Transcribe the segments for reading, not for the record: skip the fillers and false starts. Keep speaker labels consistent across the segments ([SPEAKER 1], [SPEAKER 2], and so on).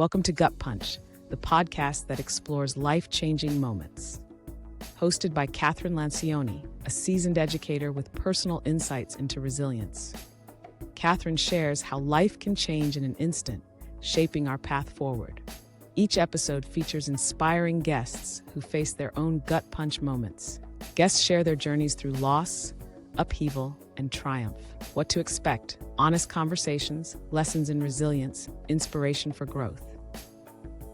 [SPEAKER 1] Welcome to Gut Punch, the podcast that explores life-changing moments. Hosted by Kathryn Lancioni, a seasoned educator with personal insights into resilience. Kathryn shares how life can change in an instant, shaping our path forward. Each episode features inspiring guests who face their own gut punch moments. Guests share their journeys through loss, upheaval, and triumph. What to expect: honest conversations, lessons in resilience, inspiration for growth.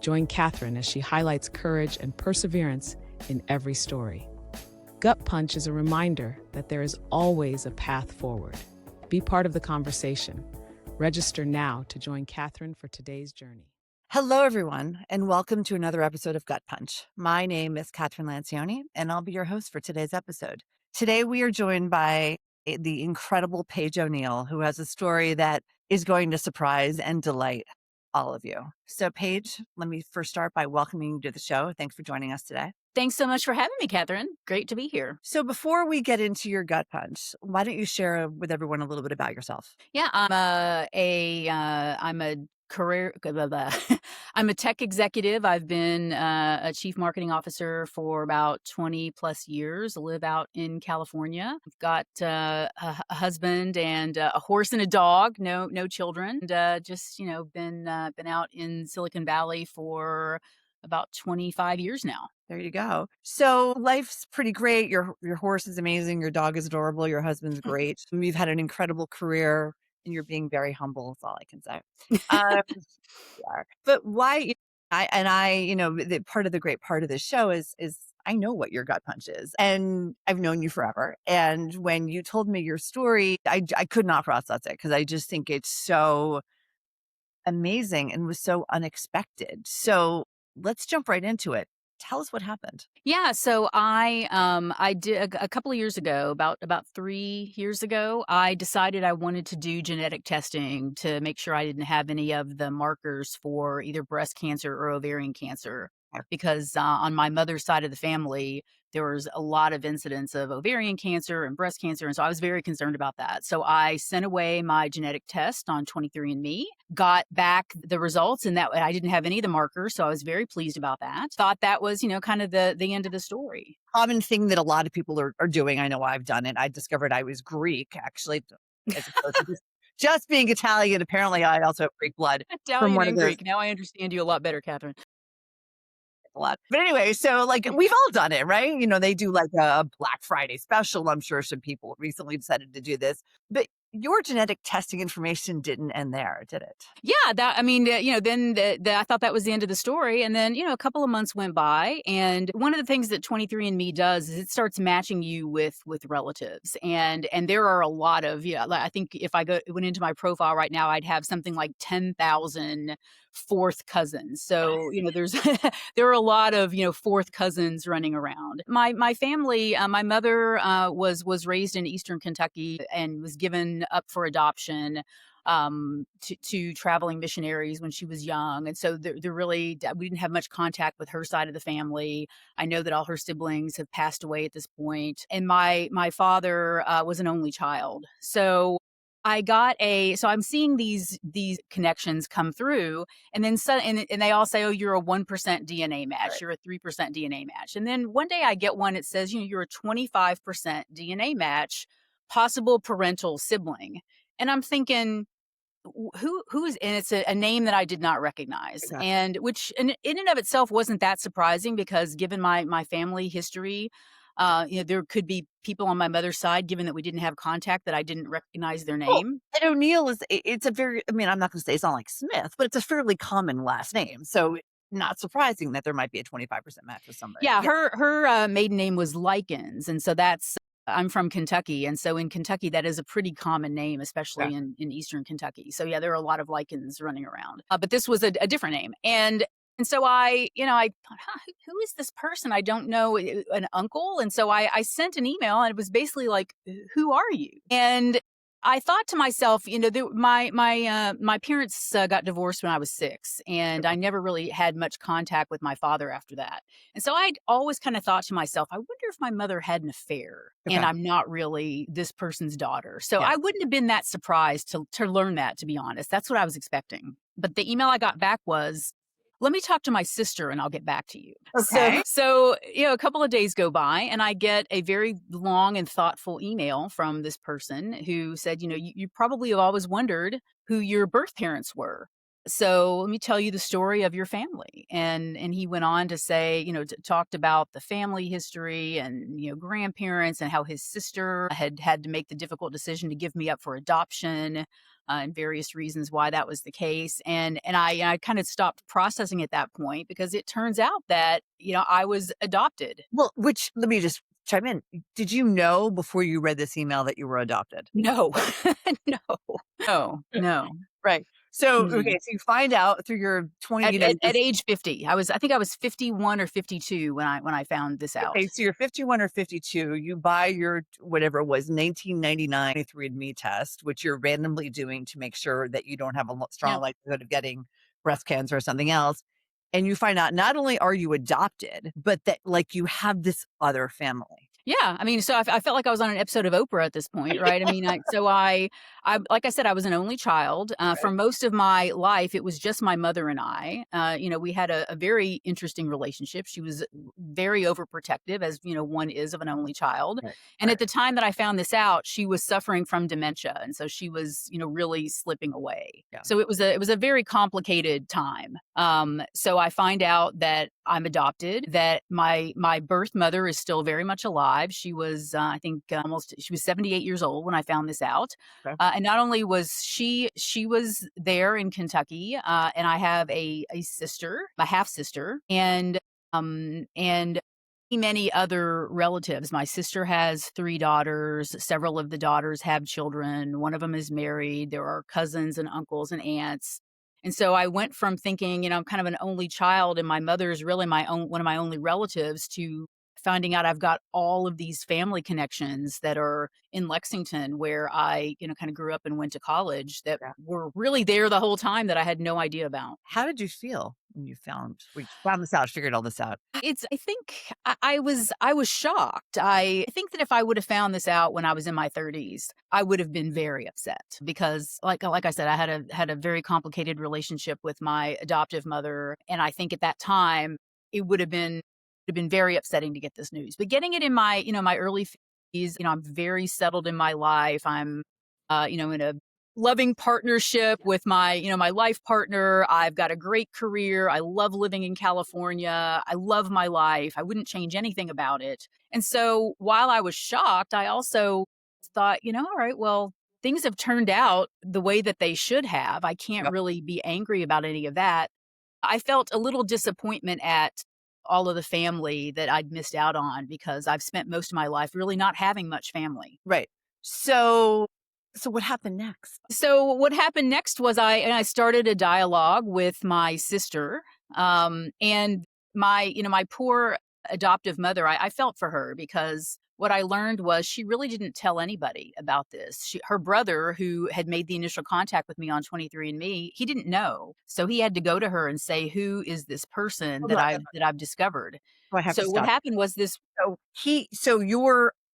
[SPEAKER 1] Join Kathryn as she highlights courage and perseverance in every story. Gut Punch is a reminder that there is always a path forward. Be part of the conversation. Register now to join Kathryn for today's journey.
[SPEAKER 2] Hello, everyone, and welcome to another episode of Gut Punch. My name is Kathryn Lancioni, and I'll be your host for today's episode. Today, we are joined by the incredible Paige O'Neill, who has a story that is going to surprise and delight all of you. So, Paige, let me first start by welcoming you to the show. Thanks for joining us today.
[SPEAKER 3] Thanks so much for having me, Kathryn. Great to be here.
[SPEAKER 2] So before we get into your gut punch, why don't you share with everyone a little bit about yourself?
[SPEAKER 3] Yeah, I'm a career, I'm a tech executive. I've been a chief marketing officer for about 20 plus years. I live out in California. I've got a husband and a horse and a dog. No children. And just been out in Silicon Valley for about 25 years now.
[SPEAKER 2] There you go. So life's pretty great. Your horse is amazing. Your dog is adorable. Your husband's great. You've had an incredible career, and you're being very humble. That's all I can say. Yeah. But why? The part of the great part of this show is I know what your gut punch is, and I've known you forever. And when you told me your story, I could not process it because I just think it's so amazing and was so unexpected. So let's jump right into it. Tell us what happened.
[SPEAKER 3] Yeah, so I did a couple of years ago, about 3 years ago, I decided I wanted to do genetic testing to make sure I didn't have any of the markers for either breast cancer or ovarian cancer. Because on my mother's side of the family, there was a lot of incidents of ovarian cancer and breast cancer. And so I was very concerned about that. So I sent away my genetic test on 23andMe, got back the results, and that I didn't have any of the markers. So I was very pleased about that. Thought that was, kind of the end of the story.
[SPEAKER 2] Common thing that a lot of people are doing. I know I've done it. I discovered I was Greek, actually, as opposed to just being Italian. Apparently, I also have Greek blood.
[SPEAKER 3] Italian and Greek. Now I understand you a lot better, Kathryn.
[SPEAKER 2] A lot. But anyway, so we've all done it, right? They do like a Black Friday special. I'm sure some people recently decided to do this, but your genetic testing information didn't end there, did it?
[SPEAKER 3] Yeah, then I thought that was the end of the story. And then, a couple of months went by. And one of the things that 23andMe does is it starts matching you with relatives. And there are a lot of, I think if I went into my profile right now, I'd have something like 10,000 fourth cousins. So, there's, there are a lot of, fourth cousins running around. My family, my mother was raised in Eastern Kentucky and was given up for adoption to traveling missionaries when she was young. And so we didn't have much contact with her side of the family. I know that all her siblings have passed away at this point. And my father was an only child. So so I'm seeing these connections come through, and then and they all say, oh, you're a 1% DNA match, right. You're a 3% DNA match. And then one day I get one that says, you're a 25% DNA match, possible parental sibling. And I'm thinking, who is, and it's a name that I did not recognize. Exactly. And which in and of itself wasn't that surprising because given my family history, there could be people on my mother's side, given that we didn't have contact, that I didn't recognize their name.
[SPEAKER 2] And O'Neill it's a very, I'm not going to say it's not like Smith, but it's a fairly common last name. So not surprising that there might be a 25% match with somebody.
[SPEAKER 3] Yeah, her maiden name was Likens. And so I'm from Kentucky. And so in Kentucky, that is a pretty common name, especially in Eastern Kentucky. So yeah, there are a lot of Likens running around. But this was a different name. And so I thought, who is this person? I don't know, an uncle. And so I sent an email, and it was basically like, who are you? And I thought to myself, my parents got divorced when I was 6, and I never really had much contact with my father after that. And so I'd always kind of thought to myself, I wonder if my mother had an affair, and I'm not really this person's daughter. So I wouldn't have been that surprised to learn that, to be honest. That's what I was expecting. But the email I got back was, let me talk to my sister and I'll get back to you.
[SPEAKER 2] Okay.
[SPEAKER 3] So, a couple of days go by and I get a very long and thoughtful email from this person who said, you probably have always wondered who your birth parents were. So let me tell you the story of your family. And he went on to say, talked about the family history and, grandparents and how his sister had to make the difficult decision to give me up for adoption. And various reasons why that was the case. And I kind of stopped processing at that point because it turns out that, I was adopted.
[SPEAKER 2] Well, which let me just chime in. Did you know before you read this email that you were adopted?
[SPEAKER 3] No, no.
[SPEAKER 2] Right. So,
[SPEAKER 3] Mhm.
[SPEAKER 2] okay. So you find out through your 20,
[SPEAKER 3] At age 50, I think I was 51 or 52 when I found this out.
[SPEAKER 2] okay. So you're 51 or 52. You buy your, whatever it was, 1999 23andMe test, which you're randomly doing to make sure that you don't have a strong
[SPEAKER 3] Yeah.
[SPEAKER 2] likelihood of getting breast cancer or something else. And you find out not only are you adopted, but that like you have this other family.
[SPEAKER 3] Yeah, I mean, so I felt like I was on an episode of Oprah at this point, right? I mean, I like I said, I was an only child. For most of my life, it was just my mother and I. We had a very interesting relationship. She was very overprotective, as one is of an only child.
[SPEAKER 2] Right.
[SPEAKER 3] And at the time that I found this out, she was suffering from dementia, and so she was, really slipping away.
[SPEAKER 2] Yeah.
[SPEAKER 3] So it was a very complicated time. So I find out that I'm adopted, that my birth mother is still very much alive. She was, I think, she was 78 years old when I found this out.
[SPEAKER 2] Okay.
[SPEAKER 3] And not only was she was there in Kentucky, and I have a sister, a half sister, and many other relatives. My sister has 3 daughters. Several of the daughters have children. One of them is married. There are cousins and uncles and aunts. And so I went from thinking, I'm kind of an only child and my mother is really one of my only relatives, to finding out I've got all of these family connections that are in Lexington, where I, kind of grew up and went to college, that were really there the whole time that I had no idea about.
[SPEAKER 2] How did you feel when you found this out, figured all this out?
[SPEAKER 3] I think I was shocked. I think that if I would have found this out when I was in my 30s, I would have been very upset because, like I said, I had a very complicated relationship with my adoptive mother, and I think at that time it would have been very upsetting to get this news. But getting it in my my early 50s, I'm very settled in my life. I'm in a loving partnership with my my life partner. I've got a great career. I love living in California. I love my life. I wouldn't change anything about it. And so while I was shocked, I also thought, all right, well, things have turned out the way that they should have. I can't really be angry about any of that. I felt a little disappointment at all of the family that I'd missed out on, because I've spent most of my life really not having much family.
[SPEAKER 2] Right. So what happened next?
[SPEAKER 3] So what happened next was I started a dialogue with my sister, and my poor adoptive mother. I felt for her, because what I learned was she really didn't tell anybody about this. Her brother, who had made the initial contact with me on 23andMe, he didn't know. So he had to go to her and say, who is this person that I've discovered? So what happened was this.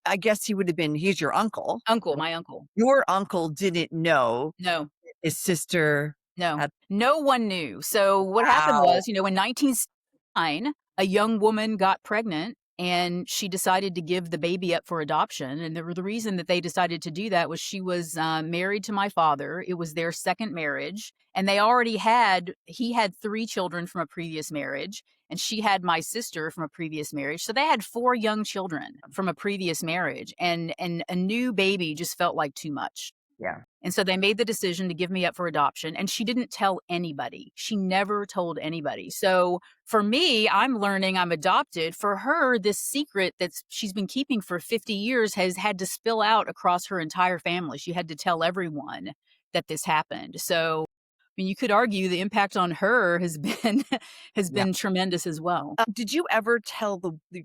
[SPEAKER 2] I guess he would have been, he's your uncle.
[SPEAKER 3] My uncle.
[SPEAKER 2] Your uncle didn't know.
[SPEAKER 3] No.
[SPEAKER 2] His sister.
[SPEAKER 3] No. No one knew. So what happened was, in 1969, a young woman got pregnant, and she decided to give the baby up for adoption. And the reason that they decided to do that was she was married to my father. It was their second marriage. And he had 3 children from a previous marriage. And she had my sister from a previous marriage. So they had 4 young children from a previous marriage. And a new baby just felt like too much.
[SPEAKER 2] Yeah.
[SPEAKER 3] And so they made the decision to give me up for adoption, and she didn't tell anybody. She never told anybody. So for me, I'm learning I'm adopted. For her, this secret that she's been keeping for 50 years has had to spill out across her entire family. She had to tell everyone that this happened. So I mean, you could argue the impact on her has been tremendous as well.
[SPEAKER 2] Did you ever tell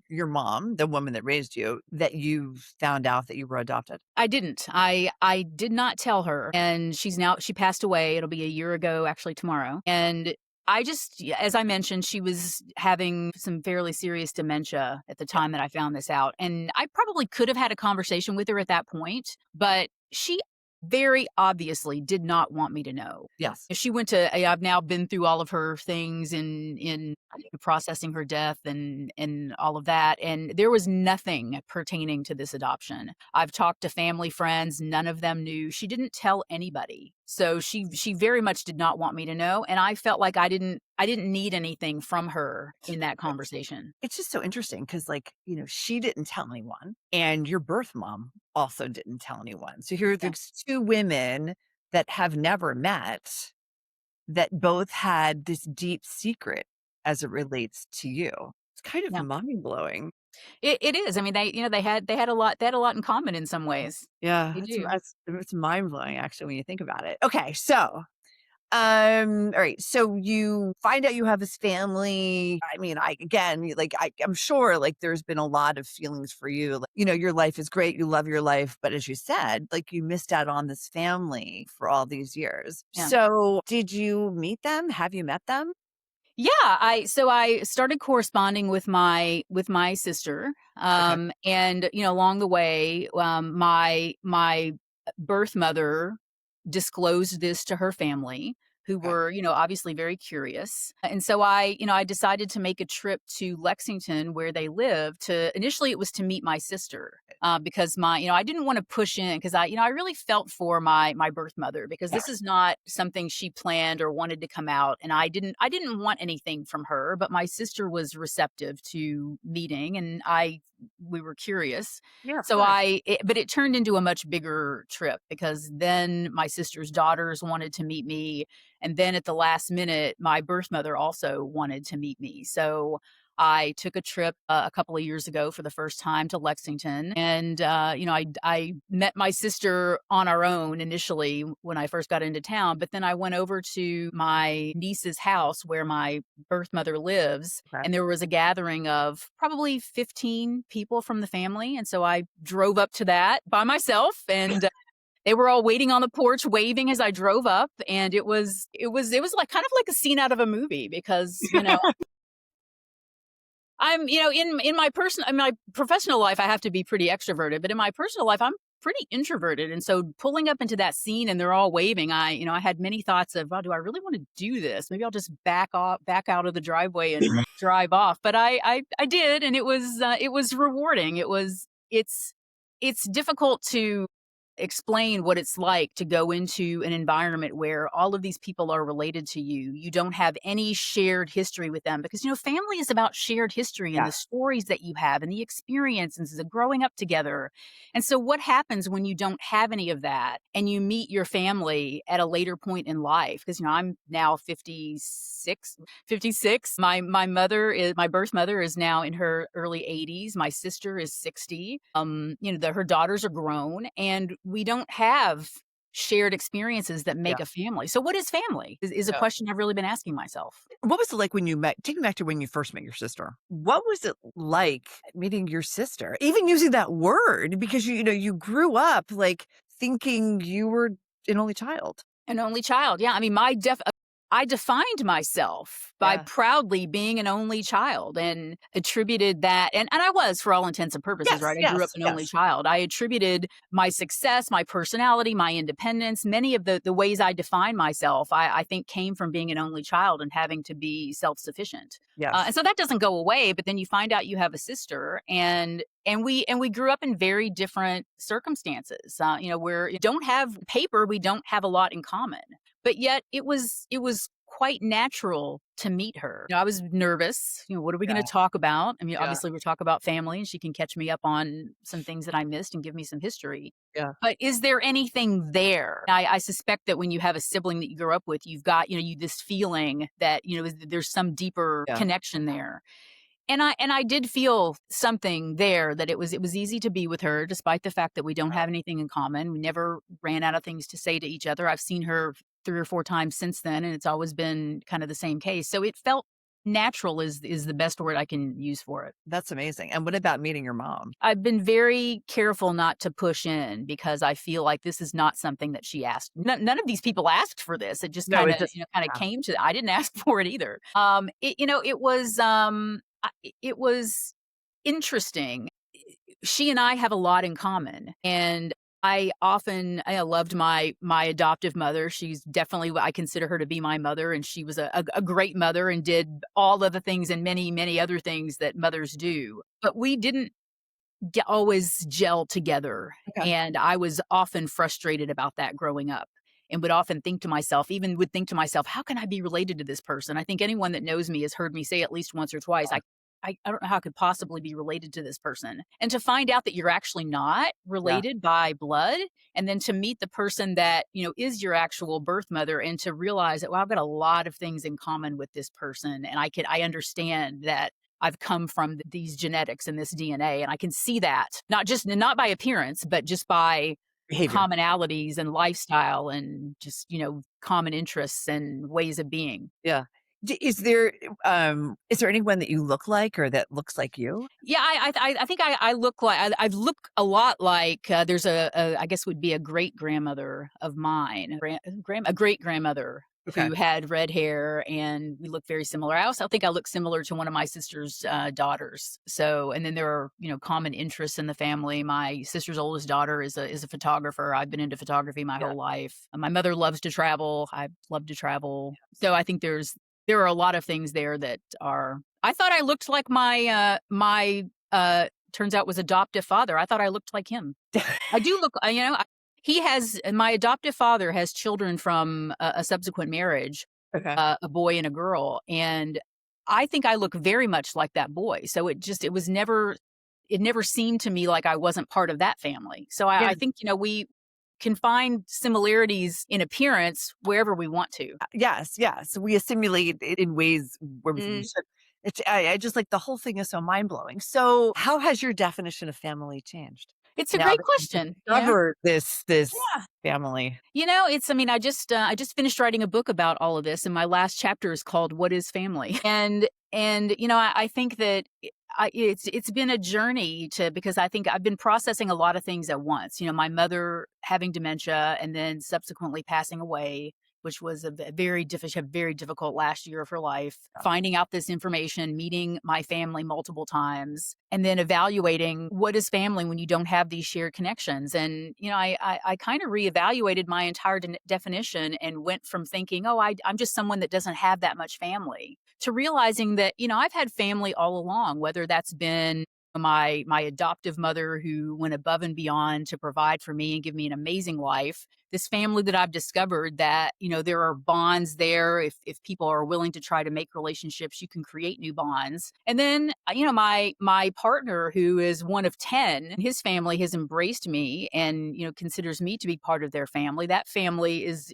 [SPEAKER 2] your mom, the woman that raised you, that you found out that you were adopted?
[SPEAKER 3] I didn't. I did not tell her. And she passed away. It'll be a year ago, actually tomorrow. And I just, as I mentioned, she was having some fairly serious dementia at the time that I found this out. And I probably could have had a conversation with her at that point, but she very obviously did not want me to know.
[SPEAKER 2] Yes.
[SPEAKER 3] She went to, I've now been through all of her things in processing her death and all of that. And there was nothing pertaining to this adoption. I've talked to family, friends, none of them knew. She didn't tell anybody. So she very much did not want me to know. And I felt like I didn't need anything from her in that conversation.
[SPEAKER 2] It's just so interesting because, she didn't tell anyone, and your birth mom also didn't tell anyone. So here are these two women that have never met that both had this deep secret as it relates to you. It's kind of mind blowing.
[SPEAKER 3] It is. I mean, they had a lot in common in some ways.
[SPEAKER 2] Yeah,
[SPEAKER 3] They do.
[SPEAKER 2] it's mind blowing actually when you think about it. Okay, so all right. So you find out you have this family. I mean, I'm sure there's been a lot of feelings for you. Your life is great. You love your life. But as you said, you missed out on this family for all these years.
[SPEAKER 3] Yeah.
[SPEAKER 2] So did you meet them? Have you met them?
[SPEAKER 3] Yeah, I started corresponding with my sister, and along the way, my birth mother disclosed this to her family, who were obviously very curious, and so I decided to make a trip to Lexington where they live. Initially it was to meet my sister, because I didn't want to push in because I really felt for my birth mother, because this is not something she planned or wanted to come out, and I didn't want anything from her, but my sister was receptive to meeting, and we were curious.
[SPEAKER 2] Yeah.
[SPEAKER 3] So but it turned into a much bigger trip, because then my sister's daughters wanted to meet me. And then at the last minute, my birth mother also wanted to meet me. So I took a trip a couple of years ago for the first time to Lexington. And, I met my sister on our own initially when I first got into town. But then I went over to my niece's house where my birth mother lives.
[SPEAKER 2] Okay.
[SPEAKER 3] And there was a gathering of probably 15 people from the family. And so I drove up to that by myself, and they were all waiting on the porch, waving as I drove up. And it was like kind of like a scene out of a movie, because, I'm, in my professional life, I have to be pretty extroverted, but in my personal life, I'm pretty introverted. And so pulling up into that scene and they're all waving, I had many thoughts of, oh, do I really want to do this? Maybe I'll just back out of the driveway and drive off. But I did. And it was rewarding. It's difficult to explain what it's like to go into an environment where all of these people are related to you. You don't have any shared history with them, because, family is about shared history and the stories that you have and the experiences of growing up together. And so what happens when you don't have any of that and you meet your family at a later point in life? Because, I'm now 56. My birth mother is now in her early 80s. My sister is 60. Her daughters are grown, and we don't have shared experiences that make a family. So what is family is a question I've really been asking myself.
[SPEAKER 2] What was it like when you met? Take me back to when you first met your sister. What was it like meeting your sister? Even using that word, because you grew up thinking you were an only child.
[SPEAKER 3] An only child, yeah. I mean, I defined myself by proudly being an only child, and attributed that, and I was, for all intents and purposes, right? I grew up an only child. I attributed my success, my personality, my independence, many of the ways I define myself, I think came from being an only child and having to be self-sufficient.
[SPEAKER 2] Yes.
[SPEAKER 3] And so that doesn't go away, but then you find out you have a sister, and we grew up in very different circumstances. We don't have paper, we don't have a lot in common. But yet it was quite natural to meet her. I was nervous. What are we going to talk about? I mean, obviously we'll talk about family, and she can catch me up on some things that I missed and give me some history.
[SPEAKER 2] Yeah.
[SPEAKER 3] But is there anything there? I suspect that when you have a sibling that you grew up with, you've got, this feeling that, there's some deeper connection there. And I did feel something there, that it was easy to be with her, despite the fact that we don't have anything in common. We never ran out of things to say to each other. I've seen her 3 or 4 times since then, and it's always been kind of the same case. So it felt natural is the best word I can use for it.
[SPEAKER 2] That's amazing. And what about meeting your mom?
[SPEAKER 3] I've been very careful not to push in, because I feel like this is not something that she asked. None of these people asked for this. It just kind of came to. I didn't ask for it either. It was interesting. She and I have a lot in common, and I loved my adoptive mother. She's definitely, I consider her to be my mother, and she was a great mother and did all of the things and many, many other things that mothers do. But we didn't always gel together.
[SPEAKER 2] Okay.
[SPEAKER 3] And I was often frustrated about that growing up, and would often think to myself, how can I be related to this person? I think anyone that knows me has heard me say at least once or twice, I don't know how I could possibly be related to this person. And to find out that you're actually not
[SPEAKER 2] Yeah.
[SPEAKER 3] related by blood, and then to meet the person that, is your actual birth mother, and to realize that, well, I've got a lot of things in common with this person. And I understand that I've come from these genetics and this DNA, and I can see that not by appearance, but just by
[SPEAKER 2] Behavior.
[SPEAKER 3] commonalities and lifestyle and just, common interests and ways of being.
[SPEAKER 2] Yeah. Is there anyone that you look like or that looks like you?
[SPEAKER 3] Yeah, I think I look like I look a lot like there's I guess would be a great grandmother of mine, a great grandmother
[SPEAKER 2] Okay.
[SPEAKER 3] who had red hair, and we look very similar. I also think I look similar to one of my sister's daughters. So, and then there are common interests in the family. My sister's oldest daughter is a photographer. I've been into photography my whole life. My mother loves to travel. I love to travel. So I think there are a lot of things there that are. I thought I looked like my turns out was adoptive father. I thought I looked like him. I do look. My adoptive father has children from a subsequent marriage,
[SPEAKER 2] Okay.
[SPEAKER 3] a boy and a girl, and I think I look very much like that boy. So it never seemed to me like I wasn't part of that family. So I think we can find similarities in appearance wherever we want to.
[SPEAKER 2] Yes. We assimilate it in ways where we should. I just like the whole thing is so mind blowing. So, how has your definition of family changed?
[SPEAKER 3] It's a
[SPEAKER 2] Now
[SPEAKER 3] great
[SPEAKER 2] that you've
[SPEAKER 3] question.
[SPEAKER 2] discovered this
[SPEAKER 3] Yeah.
[SPEAKER 2] family.
[SPEAKER 3] I just finished writing a book about all of this, and my last chapter is called "What is Family?" And I think that it's been a journey because I think I've been processing a lot of things at once. My mother having dementia and then subsequently passing away, which was a very difficult last year of her life. Finding out this information, meeting my family multiple times, and then evaluating what is family when you don't have these shared connections. And, I kind of reevaluated my entire definition and went from thinking, I'm just someone that doesn't have that much family, to realizing that, I've had family all along, whether that's been my adoptive mother who went above and beyond to provide for me and give me an amazing life. This family that I've discovered that, there are bonds there. If people are willing to try to make relationships, you can create new bonds. And then, my partner, who is one of 10, his family has embraced me and, considers me to be part of their family. That family is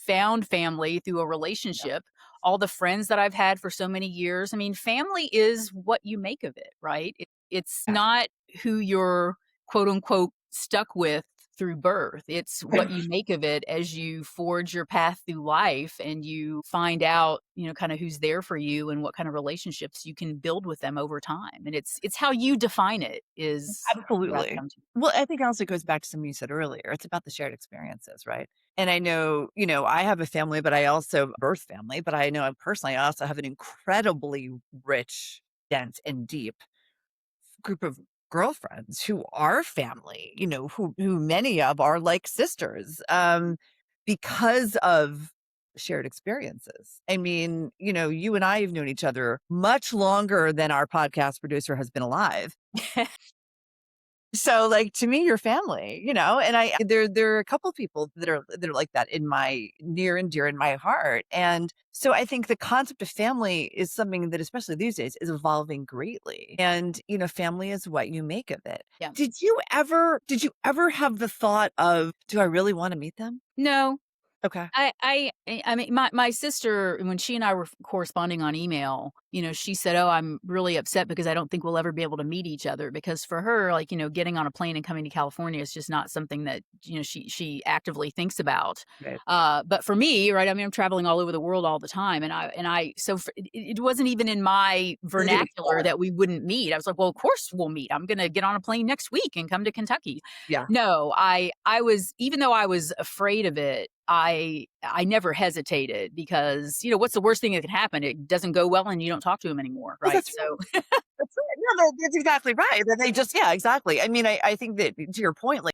[SPEAKER 3] found family through a relationship. All the friends that I've had for so many years. I mean, family is what you make of it, right? It's not who you're quote unquote stuck with through birth. It's what you make of it as you forge your path through life, and you find out, kind of who's there for you and what kind of relationships you can build with them over time. And it's how you define it is
[SPEAKER 2] Absolutely. Well, I think also goes back to something you said earlier. It's about the shared experiences, right? And I know, I have a family, but I also birth family, but I know personally, I also have an incredibly rich, dense, and deep group of girlfriends who are family, who many of are like sisters, because of shared experiences. I mean, you and I have known each other much longer than our podcast producer has been alive. So, like, to me, you're family, and there are a couple of people that are like that in my near and dear in my heart. And so I think the concept of family is something that, especially these days, is evolving greatly. And, family is what you make of it.
[SPEAKER 3] Yeah.
[SPEAKER 2] Did you ever have the thought of, do I really want to meet them?
[SPEAKER 3] No.
[SPEAKER 2] Okay.
[SPEAKER 3] I mean, my sister, when she and I were corresponding on email, she said, I'm really upset because I don't think we'll ever be able to meet each other, because for her, like, getting on a plane and coming to California is just not something that, she actively thinks about.
[SPEAKER 2] Right.
[SPEAKER 3] But for me, right, I mean, I'm traveling all over the world all the time. It wasn't even in my vernacular that we wouldn't meet. I was like, well, of course we'll meet. I'm going to get on a plane next week and come to Kentucky.
[SPEAKER 2] Yeah.
[SPEAKER 3] No, I was, even though I was afraid of it, I never hesitated, because, what's the worst thing that could happen? It doesn't go well and you don't talk to him anymore. Right.
[SPEAKER 2] Well, that's right. That's right. No, that's exactly right. That they just, yeah, exactly. I mean, I think that, to your point, like,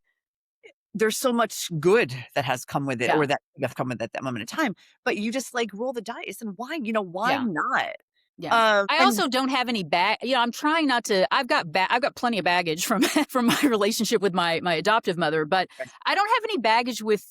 [SPEAKER 2] there's so much good that has come with it,
[SPEAKER 3] Yeah.
[SPEAKER 2] or that have come with it at that moment in time. But you just like roll the dice, and why, why
[SPEAKER 3] Yeah.
[SPEAKER 2] not?
[SPEAKER 3] Yeah. I
[SPEAKER 2] And
[SPEAKER 3] also don't have any I'm trying not to. I've got plenty of baggage from from my relationship with my adoptive mother, but I don't have any baggage with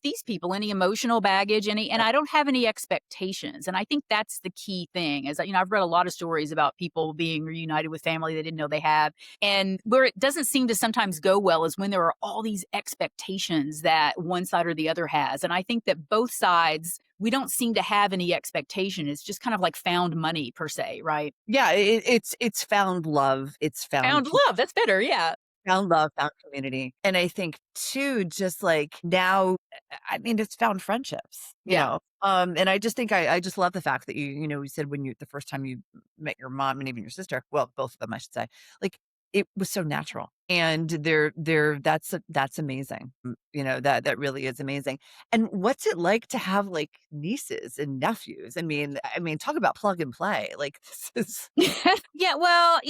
[SPEAKER 3] these people, any emotional baggage, and I don't have any expectations. And I think that's the key thing. Is that, I've read a lot of stories about people being reunited with family they didn't know they have, and where it doesn't seem to sometimes go well is when there are all these expectations that one side or the other has. And I think that both sides, we don't seem to have any expectation. It's just kind of like found money per se, right?
[SPEAKER 2] yeah, it's found love. It's
[SPEAKER 3] Found love. That's better. Yeah.
[SPEAKER 2] found love, found community. And I think too, just like now, I mean, it's found friendships,
[SPEAKER 3] Yeah.
[SPEAKER 2] And I just think I just love the fact that you said the first time you met your mom and even your sister, well, both of them, I should say, like it was so natural. And that's amazing. That really is amazing. And what's it like to have like nieces and nephews? I mean, talk about plug and play. Like this is
[SPEAKER 3] Yeah. Well,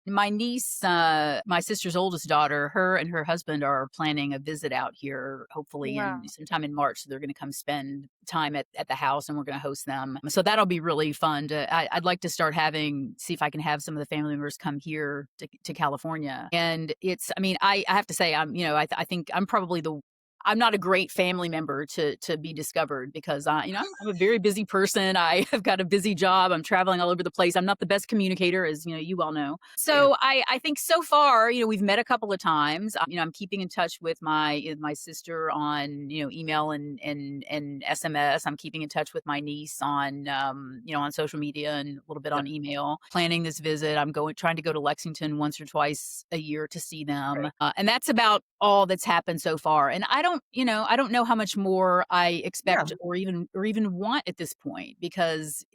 [SPEAKER 3] my niece, my sister's oldest daughter, her and her husband are planning a visit out here, hopefully
[SPEAKER 2] Wow.
[SPEAKER 3] in sometime in March. So they're going to come spend time at the house, and we're going to host them. So that'll be really fun. I'd like to start see if I can have some of the family members come here to California. And I have to say, I think I'm not a great family member to be discovered, because I'm a very busy person. I have got a busy job. I'm traveling all over the place. I'm not the best communicator, as you all know. So I think so far, we've met a couple of times. I'm keeping in touch with my sister on email and SMS. I'm keeping in touch with my niece on on social media and a little bit on email. Planning this visit. I'm trying to go to Lexington once or twice a year to see them, and that's about all that's happened so far. And I don't know how much more I expect or even want at this point, because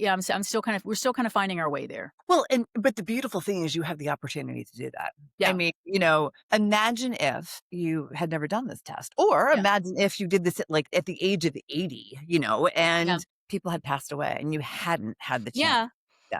[SPEAKER 3] I'm still we're still kind of finding our way there.
[SPEAKER 2] Well, but the beautiful thing is you have the opportunity to do that. I
[SPEAKER 3] Yeah.
[SPEAKER 2] mean, imagine if you had never done this test, or
[SPEAKER 3] Yeah.
[SPEAKER 2] imagine if you did this at the age of 80, and
[SPEAKER 3] Yeah.
[SPEAKER 2] people had passed away and you hadn't had the chance.
[SPEAKER 3] Yeah.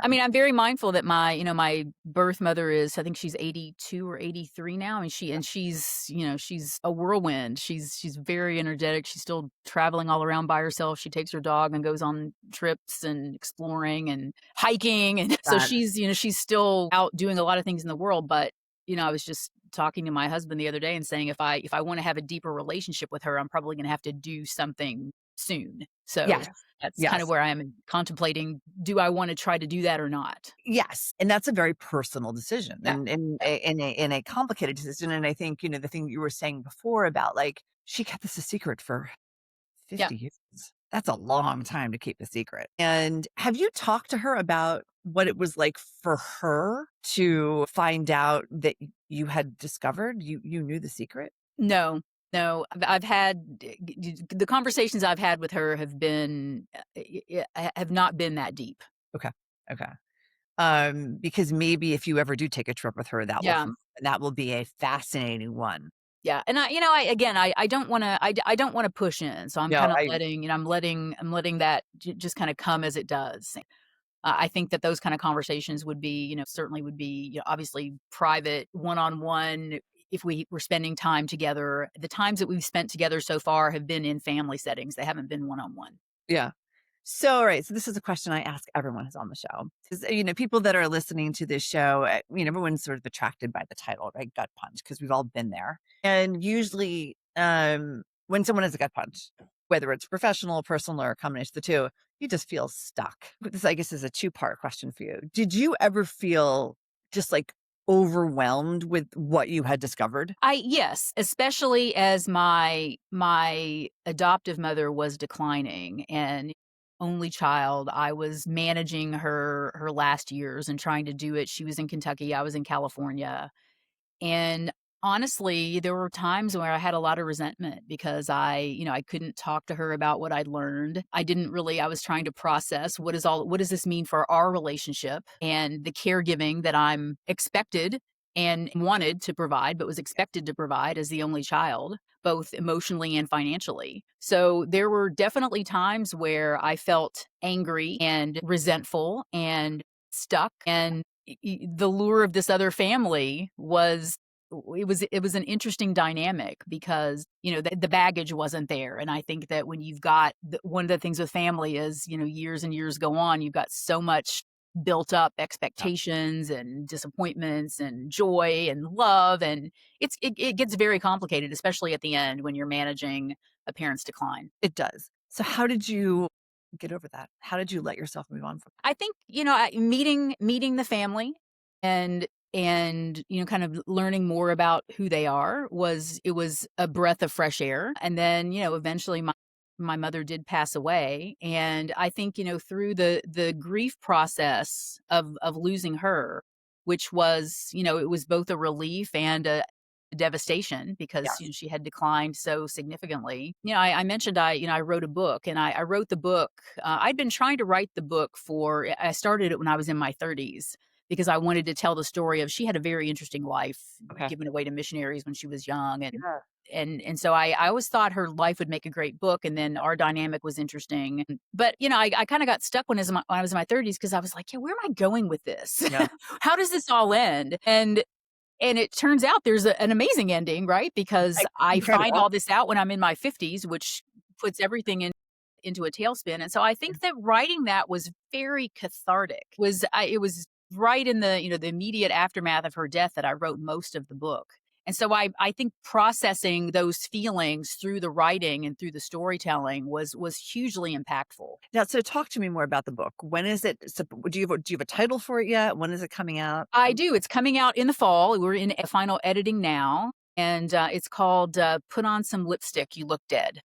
[SPEAKER 3] I mean, I'm very mindful that my birth mother is, I think she's 82 or 83 now. I mean, she's a whirlwind. She's very energetic. She's still traveling all around by herself. She takes her dog and goes on trips and exploring and hiking. And so she's still out doing a lot of things in the world. But, I was just talking to my husband the other day and saying, if I want to have a deeper relationship with her, I'm probably going to have to do something soon. So that's kind of where I am contemplating, do I want to try to do that or not?
[SPEAKER 2] Yes. And that's a very personal decision, and in a complicated decision. And I think, the thing you were saying before about like, she kept this a secret for 50 years. That's a long time to keep a secret. And have you talked to her about what it was like for her to find out that you had discovered you knew the secret?
[SPEAKER 3] No. I've had the conversations I've had with her have not been that deep.
[SPEAKER 2] Okay. Because maybe if you ever do take a trip with her, that will be a fascinating one.
[SPEAKER 3] Yeah. And I don't want to push in. So I'm kind of I'm letting that just kind of come as it does. I think that those kind of conversations would be, certainly would be, obviously private, one-on-one. If we were spending time together, the times that we've spent together so far have been in family settings. They haven't been one-on-one.
[SPEAKER 2] Yeah. So, all right. So this is a question I ask everyone who's on the show. Because, people that are listening to this show, everyone's sort of attracted by the title, right? Gut punch, because we've all been there. And usually when someone has a gut punch, whether it's professional, personal, or a combination of the two, you just feel stuck. This, I guess, is a two-part question for you. Did you ever feel just like overwhelmed with what you had discovered?
[SPEAKER 3] Yes, especially as my adoptive mother was declining and only child. I was managing her last years and trying to do it. She was in Kentucky, I was in California. And honestly, there were times where I had a lot of resentment because I couldn't talk to her about what I'd learned. I was trying to process what does this mean for our relationship and the caregiving that I'm expected and wanted to provide, but was expected to provide as the only child, both emotionally and financially. So there were definitely times where I felt angry and resentful and stuck, and the lure of this other family was it was an interesting dynamic because, the baggage wasn't there. And I think that when you've got one of the things with family is, years and years go on, you've got so much built up expectations and disappointments and joy and love. And it gets very complicated, especially at the end when you're managing a parent's decline.
[SPEAKER 2] It does. So how did you get over that? How did you let yourself move on from
[SPEAKER 3] I think, meeting the family and kind of learning more about who they are was a breath of fresh air. And then, eventually my mother did pass away. And I think, through the grief process of losing her, which was, it was both a relief and a devastation because
[SPEAKER 2] Yes.
[SPEAKER 3] she had declined so significantly. I mentioned I wrote a book, and I wrote the book. I'd been trying to write the book I started it when I was in my 30s because I wanted to tell the story of she had a very interesting life,
[SPEAKER 2] Okay.
[SPEAKER 3] given away to missionaries when she was young, and
[SPEAKER 2] Yeah.
[SPEAKER 3] and so I always thought her life would make a great book, and then our dynamic was interesting. But I kind of got stuck when I was in my 30s because I was like, yeah, where am I going with this?
[SPEAKER 2] Yeah.
[SPEAKER 3] How does this all end? And it turns out there's an amazing ending, right? Because I find
[SPEAKER 2] Incredible.
[SPEAKER 3] all this out when I'm in my 50s, which puts everything into a tailspin. And so I think that writing that was very cathartic. It was right in the the immediate aftermath of her death that I wrote most of the book. And so I think processing those feelings through the writing and through the storytelling was hugely impactful.
[SPEAKER 2] Now, so talk to me more about the book. When is it? Do you have a title for it yet? When is it coming out?
[SPEAKER 3] I do. It's coming out in the fall. We're in final editing now. And it's called Put On Some Lipstick, You Look Dead.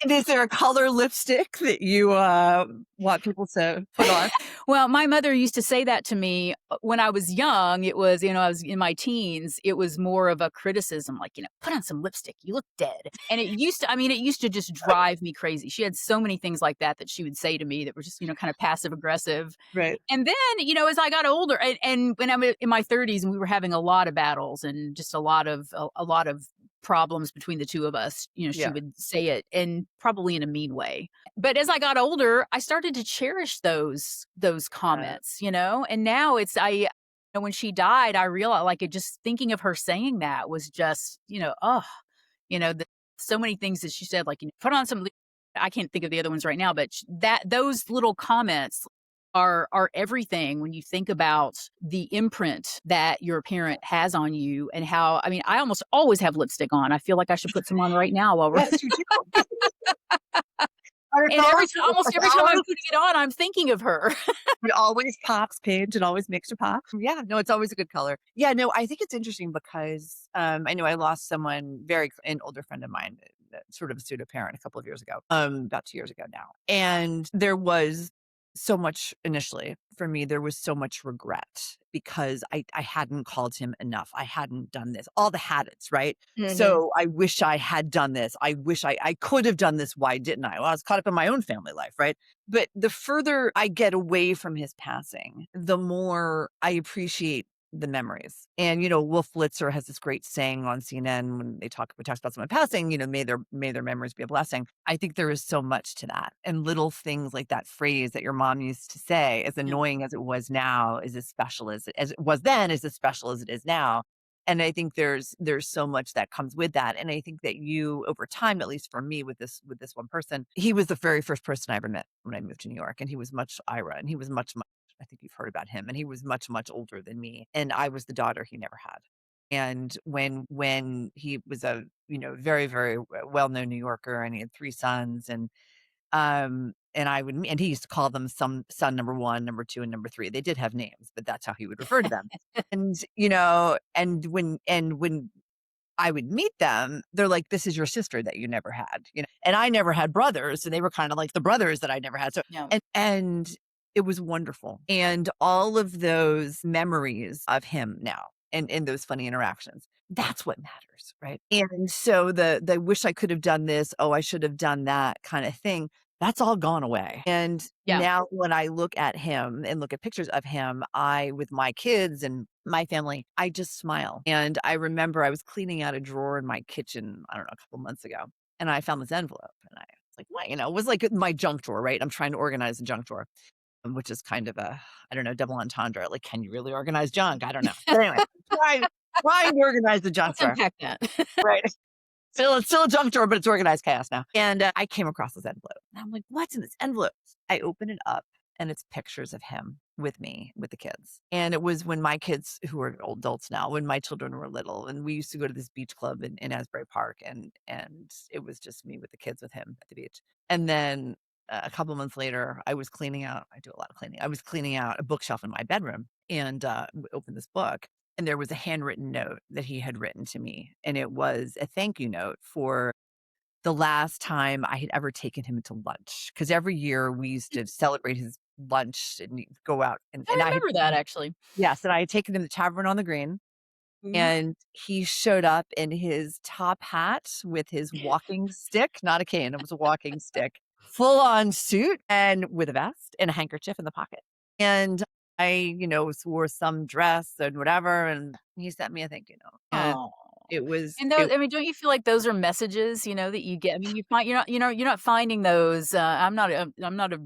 [SPEAKER 2] And is there a color lipstick that you want people to put on?
[SPEAKER 3] Well, my mother used to say that to me when I was young. It was, I was in my teens. It was more of a criticism, like, put on some lipstick, you look dead. And it used to just drive me crazy. She had so many things like that she would say to me that were just, kind of passive aggressive.
[SPEAKER 2] Right.
[SPEAKER 3] And then, as I got older and when I'm in my 30s and we were having a lot of battles and just a lot of problems between the two of us, she
[SPEAKER 2] Yeah.
[SPEAKER 3] would say it, and probably in a mean way. But as I got older, I started to cherish those comments, and now when she died, I realized, like, just thinking of her saying that was just, so many things that she said, like, put on some, I can't think of the other ones right now, but those little comments are everything when you think about the imprint that your parent has on you and how, I almost always have lipstick on. I feel like I should put some on right now while we're
[SPEAKER 2] Yes, you do.
[SPEAKER 3] and almost every time I'm putting it on, I'm thinking of her.
[SPEAKER 2] It always pops, Paige. It always makes you pop. Yeah, no, it's always a good color. Yeah, no, I think it's interesting because I know I lost someone an older friend of mine, sort of a pseudo parent, a couple of years ago, about 2 years ago now. And there was so much initially for me, there was so much regret because I hadn't called him enough. I hadn't done this, all the habits, right?
[SPEAKER 3] Mhm.
[SPEAKER 2] So I wish I had done this. I wish I could have done this. Why didn't I? Well, I was caught up in my own family life, right? But the further I get away from his passing, the more I appreciate the memories. And, Wolf Blitzer has this great saying on CNN when he talks about someone passing, may their memories be a blessing. I think there is so much to that. And little things like that phrase that your mom used to say, as annoying as it was now, is as special as it was then, is as special as it is now. And I think there's so much that comes with that. And I think that you, over time, at least for me with this one person, he was the very first person I ever met when I moved to New York. And he was much Ira, and he was much, I think you've heard about him, and he was much, much older than me. And I was the daughter he never had. And when he was a, very, very well-known New Yorker, and he had 3 sons, and he used to call them son number 1, number 2, and number 3. They did have names, but that's how he would refer to them. And, and when I would meet them, they're like, this is your sister that you never had, and I never had brothers. So they were kind of like the brothers that I never had. So,
[SPEAKER 3] Yeah.
[SPEAKER 2] and it was wonderful. And all of those memories of him now and those funny interactions, that's what matters, right? And so the wish I could have done this, oh, I should have done that kind of thing, that's all gone away. And
[SPEAKER 3] Yeah.
[SPEAKER 2] now when I look at him and look at pictures of him, with my kids and my family, I just smile. And I remember I was cleaning out a drawer in my kitchen, I don't know, a couple months ago, and I found this envelope, and I was like, what? It was like my junk drawer, right? I'm trying to organize the junk drawer. which is kind of a, I don't know, double entendre. Like, can you really organize junk? I don't know. But anyway, trying to organize the junk
[SPEAKER 3] Let's
[SPEAKER 2] drawer.
[SPEAKER 3] unpack that.
[SPEAKER 2] Right. It's still a junk drawer, but it's organized chaos now. And I came across this envelope. And I'm like, what's in this envelope? I open it up and it's pictures of him with me, with the kids. And it was when my kids, who are old adults now, when my children were little, and we used to go to this beach club in Asbury Park, and it was just me with the kids with him at the beach. And then a couple months later, I was cleaning out. I do a lot of cleaning. I was cleaning out a bookshelf in my bedroom and opened this book. And there was a handwritten note that he had written to me. And it was a thank you note for the last time I had ever taken him to lunch. Because every year we used to celebrate his lunch and go out. And
[SPEAKER 3] I
[SPEAKER 2] I had,
[SPEAKER 3] remember that actually.
[SPEAKER 2] yes, and I had taken him to Tavern on the Green.
[SPEAKER 3] Mhm.
[SPEAKER 2] And he showed up in his top hat with his walking stick, not a cane, it was a walking stick, full on suit and with a vest and a handkerchief in the pocket. And I, wore some dress and whatever. And he sent me a thank you note. And
[SPEAKER 3] Oh.
[SPEAKER 2] it was,
[SPEAKER 3] And those, I mean, don't you feel like those are messages, that you get? I mean, you find you're not finding those. I'm not a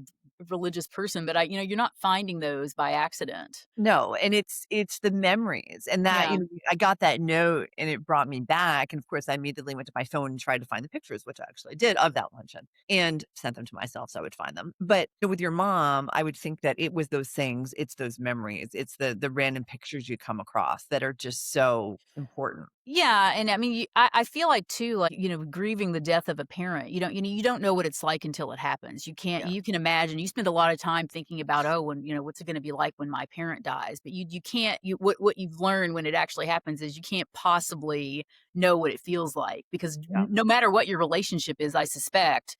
[SPEAKER 3] religious person, but you're not finding those by accident.
[SPEAKER 2] no, and it's the memories, and that,
[SPEAKER 3] Yeah.
[SPEAKER 2] I got that note and it brought me back, and of course, I immediately went to my phone and tried to find the pictures, which I actually did, of that luncheon, and sent them to myself so I would find them. But with your mom, I would think that it was those things, it's those memories, it's the random pictures you come across that are just so important.
[SPEAKER 3] Yeah, and I mean, I feel like too, like grieving the death of a parent. You don't know what it's like until it happens. You can't.
[SPEAKER 2] Yeah.
[SPEAKER 3] You can imagine. You spend a lot of time thinking about, oh, when what's it going to be like when my parent dies. But you can't. What you've learned when it actually happens is you can't possibly know what it feels like, because
[SPEAKER 2] Yeah.
[SPEAKER 3] no matter what your relationship is, I suspect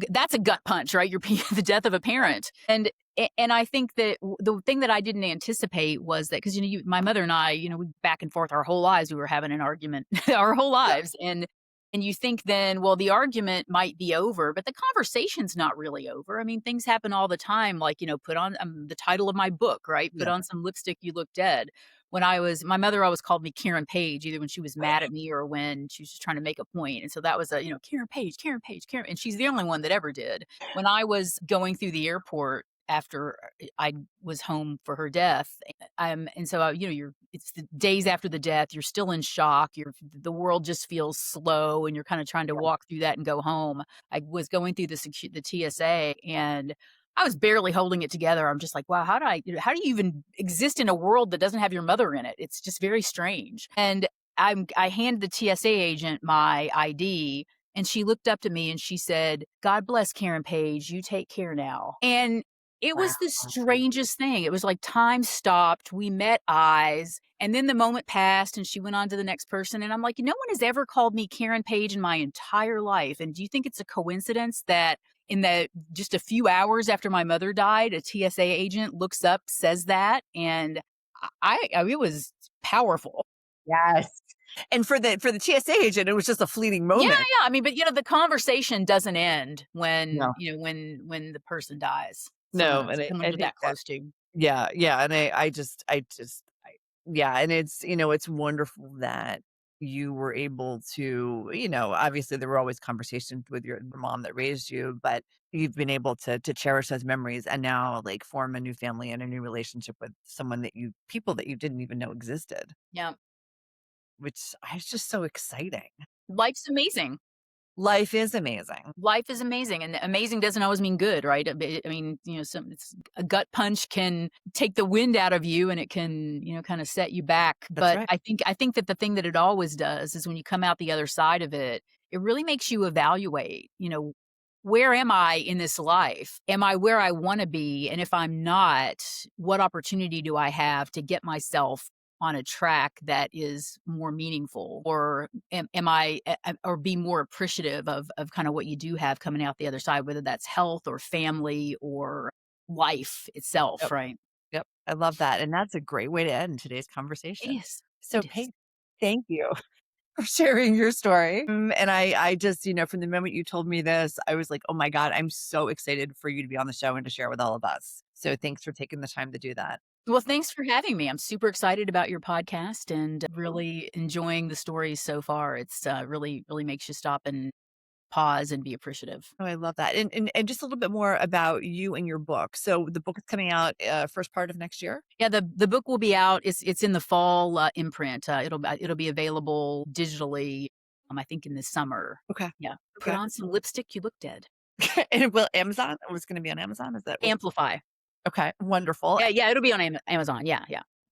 [SPEAKER 3] that's a gut punch, right? The death of a parent. And I think that the thing that I didn't anticipate was that, because my mother and I, we back and forth our whole lives, we were having an argument our whole lives, and you think then, well, the argument might be over, but the conversation's not really over. I mean, things happen all the time, like put on the title of my book, right? Put
[SPEAKER 2] Yeah.
[SPEAKER 3] on some lipstick, you look dead. My mother always called me 𝗘𝗲𝗄𝐺e, either when she was mad at me or when she was just trying to make a point. And so that was 𝗘𝗲𝗄𝐺e, Karen. And she's the only one that ever did. When I was going through the airport after I was home for her death, and so it's the days after the death, you're still in shock. The world just feels slow, and you're kind of trying to walk through that and go home. I was going through the TSA, and I was barely holding it together. I'm just like, wow, how do you even exist in a world that doesn't have your mother in it? It's just very strange. And I handed the TSA agent my ID, and she looked up to me and she said, "God bless 𝗘𝗲𝗄𝐺e. You take care now." And it was the strangest thing. It was like time stopped. We met eyes, and then the moment passed, and she went on to the next person. And I'm like, no one has ever called me 𝗘𝗲𝗄𝐺e in my entire life. And do you think it's a coincidence that just a few hours after my mother died, a TSA agent looks up, says that, and it was powerful.
[SPEAKER 2] Yes. And for the TSA agent, it was just a fleeting
[SPEAKER 3] Yeah,
[SPEAKER 2] moment.
[SPEAKER 3] yeah. I mean, but the conversation doesn't end when
[SPEAKER 2] No.
[SPEAKER 3] when the person dies.
[SPEAKER 2] No,
[SPEAKER 3] Someone
[SPEAKER 2] and
[SPEAKER 3] you're
[SPEAKER 2] I think
[SPEAKER 3] that
[SPEAKER 2] that,
[SPEAKER 3] close to.
[SPEAKER 2] yeah, yeah, and yeah, and it's wonderful that you were able to, obviously there were always conversations with your mom that raised you, but you've been able to cherish those memories and now like form a new family and a new relationship with people that you didn't even know existed,
[SPEAKER 3] Yeah,
[SPEAKER 2] which is just so exciting.
[SPEAKER 3] life's amazing.
[SPEAKER 2] Life is amazing.
[SPEAKER 3] Life is amazing, and amazing doesn't always mean good, right? I mean, a gut punch can take the wind out of you, and it can, kind of set you back.
[SPEAKER 2] That's
[SPEAKER 3] But
[SPEAKER 2] right.
[SPEAKER 3] I think that the thing that it always does is when you come out the other side of it, it really makes you evaluate, where am I in this life? Am I where I want to be? And if I'm not, what opportunity do I have to get myself on a track that is more meaningful, or am I, or be more appreciative of kind of what you do have coming out the other side, whether that's health or family or life itself,
[SPEAKER 2] Yep.
[SPEAKER 3] right?
[SPEAKER 2] Yep. I love that. And that's a great way to end today's
[SPEAKER 3] It
[SPEAKER 2] conversation.
[SPEAKER 3] is.
[SPEAKER 2] So,
[SPEAKER 3] It is.
[SPEAKER 2] Paige, thank you for sharing your story. And I just, from the moment you told me this, I was like, oh my God, I'm so excited for you to be on the show and to share with all of us. So thanks for taking the time to do that.
[SPEAKER 3] Well, thanks for having me. I'm super excited about your podcast and really enjoying the stories so far. It's really, really makes you stop and pause and be appreciative.
[SPEAKER 2] Oh, I love that. And just a little bit more about you and your book. So the book is coming out first part of next year.
[SPEAKER 3] Yeah, the book will be out. It's in the fall imprint. It'll be available digitally. I think in the summer.
[SPEAKER 2] Okay.
[SPEAKER 3] Yeah.
[SPEAKER 2] Okay.
[SPEAKER 3] Put on some lipstick, you look dead.
[SPEAKER 2] And will Amazon? It was going to be on Amazon. Is that
[SPEAKER 3] Amplify?
[SPEAKER 2] okay? Wonderful.
[SPEAKER 3] Yeah, it'll be on Amazon. Yeah.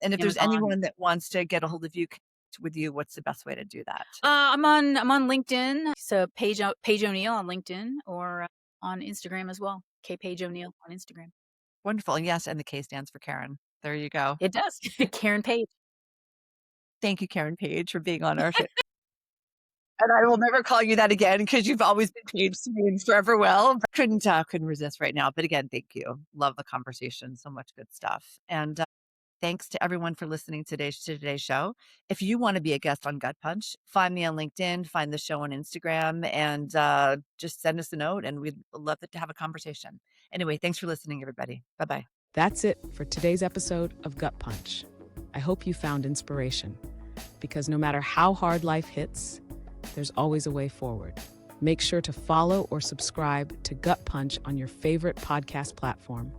[SPEAKER 2] And if there's
[SPEAKER 3] Amazon.
[SPEAKER 2] anyone that wants to get a hold of you, connect with you, what's the best way to do that?
[SPEAKER 3] I'm on LinkedIn. So Paige O'Neill on LinkedIn, or on Instagram as well. Paige O'Neill on Instagram.
[SPEAKER 2] Wonderful. And yes, and the K stands for Karen. There you go.
[SPEAKER 3] It does. Karen Paige.
[SPEAKER 2] Thank you, Karen Paige, for being on our show. And I will never call you that again because you've always been Paige to me and forever will. Couldn't resist right now. But again, thank you. Love the conversation. So much good stuff. And thanks to everyone for listening to today's show. If you want to be a guest on Gut Punch, find me on LinkedIn, find the show on Instagram, and just send us a note, and we'd love to have a conversation. Anyway, thanks for listening, everybody. Bye-bye.
[SPEAKER 1] That's it for today's episode of Gut Punch. I hope you found inspiration, because no matter how hard life hits, there's always a way forward. Make sure to follow or subscribe to Gut Punch on your favorite podcast platform.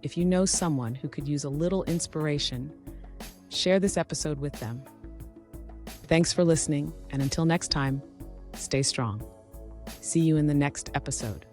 [SPEAKER 1] If you know someone who could use a little inspiration, share this episode with them. Thanks for listening, and until next time, stay strong. See you in the next episode.